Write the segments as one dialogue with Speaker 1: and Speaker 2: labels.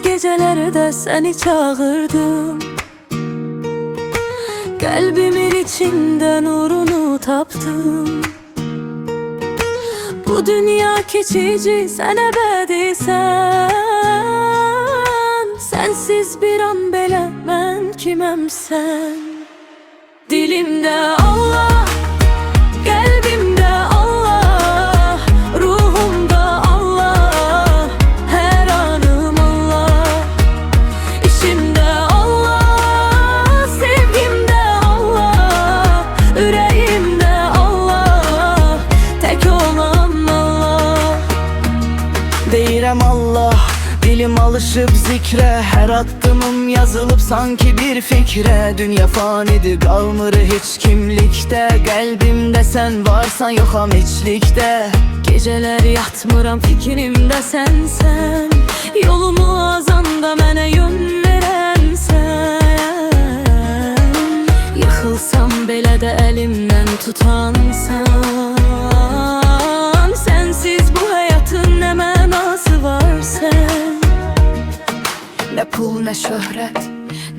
Speaker 1: gecelerde seni çağırdım. Kalbimin içinde nurunu taptım. Bu dünya keçici, sen ebediysen. Sensiz bir an belə mən kiməm sen? Dilimde Allah, kalbimde Allah, ruhumda Allah, her anım Allah. İşimde Allah, sevgimde Allah, yüreğimde Allah, tek olan Allah.
Speaker 2: Deyirəm Allah, dilim alışıp zikre, her addımım yazılıp sanki bir fikre. Dünya fanidir, qalmır hiç kimlikte, kalbimde sen varsan yoxam hiçlikte.
Speaker 1: Geceler yatmıram fikrimdə sənsən, yolumu azanda mənə yön verənsən. Yıxılsam belə də əlimdən tutansan. Sensiz bu həyatın nə mənası var sən?
Speaker 2: Ne pul ne şöhret,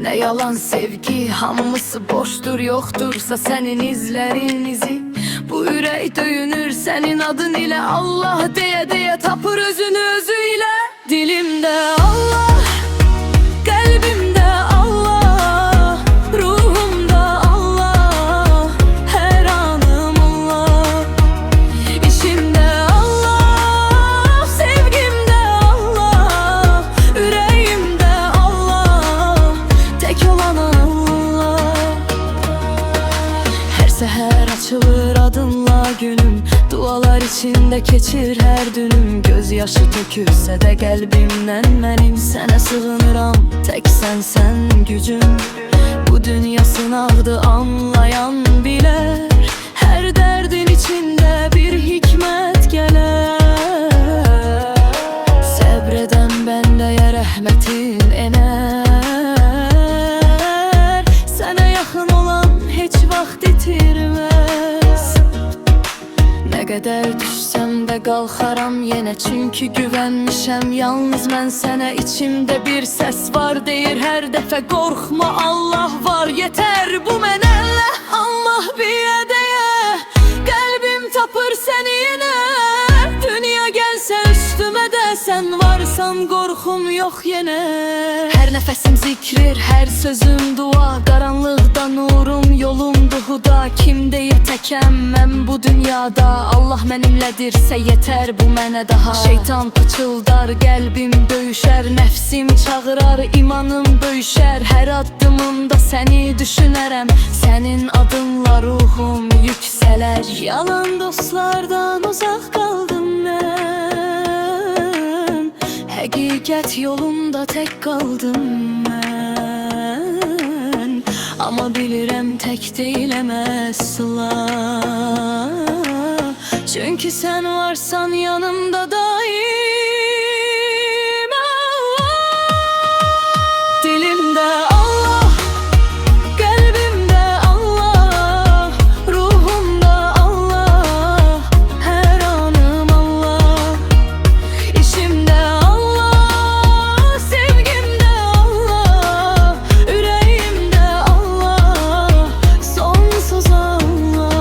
Speaker 2: ne yalan sevgi, hamısı boştur yoktursa senin izlerin izi. Bu ürək döyünür senin adın ile, Allah diye diye tapır özünü özüyle.
Speaker 1: Dilimde Allah, kalbimde Allah, ruhumda Allah, her anım Allah. İşimde Allah, sevgimde Allah, yüreğimde Allah, tek olan Allah. Her seher açılır adınla günüm, dualar içinde keçir her dünüm. Gözyaşı tökülse de kalbimden benim, sənə sığınıram, tek sen gücüm. Bu dünya sınavdı, anlayan biler, her derdin içinde bir hikmet gelir. Səbreden bendeye rəhmətin ener, sənə yaxın olan heç vaxt itirmez. Ne kadar düşsem de kalkaram yine, çünkü güvenmişem yalnız mən sənə. İçimde bir ses var deyir her defa, korkma Allah var, yeter bu mənə. Allah bir diye kalbim tapır seni yine. Dünya gelse üstüme de sen varsan, korkum yok yine. Her nefesim zikrir, her sözüm dua, karanlıkta nurum, yolum duhuda. Kim deyir təkəm mən bu dünyada, Allah mənimlədirsə yeter bu mənə daha. Şeytan pıçıldar, qəlbim döyüşər, nəfsim çağırar, imanım böyüşər. Her addımımda seni düşünərəm, senin adınla ruhum yüksələr. Yalan dostlardan uzak kaldım mən, həqiqət yolunda tek kaldım mən. Ama bilirəm tek deyiləm əsla, çünkü sen varsan yanımda daim Allah. Dilimde Allah, kalbimde Allah, ruhumda Allah, her anım Allah. İşimde Allah, sevgimde Allah, yüreğimde Allah, sonsuz Allah.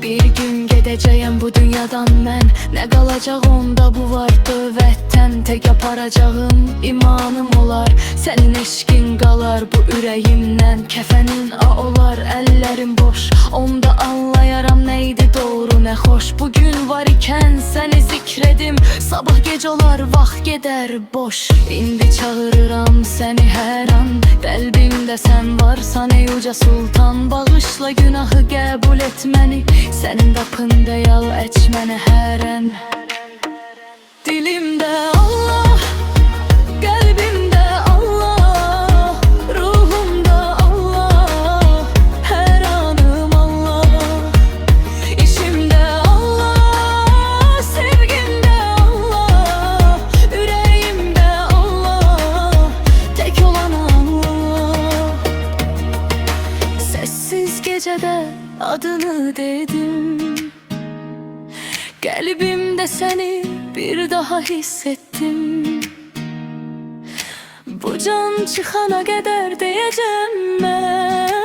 Speaker 1: Bir gün gedəcəyəm bu dünyadan mən, ne qalacaq onda bu var dövətdən. Tek aparacağım imanım olar, senin eşkin qalar bu ürəyimdən. Kəfənin olar, əllərim boş, onda anlayaram neydi doğru ne hoş. Bugün var iken seni zikredim, sabah gece olar vaxt gedər boş. İndi çağırıram seni her an, kalbimde sen varsan ey uca sultan. Bağışla günahı qəbul et məni, senin qapında yal əç mənə hər an. Dilimde Allah, kalbimde Allah, ruhumda Allah, her anım Allah. İşimde Allah, sevgimde Allah, yüreğimde Allah, tek olan Allah. Sessiz gecede adını dedim, kalbimde seni bir daha hissettim. Bu can çıxana qədər deyəcəm mən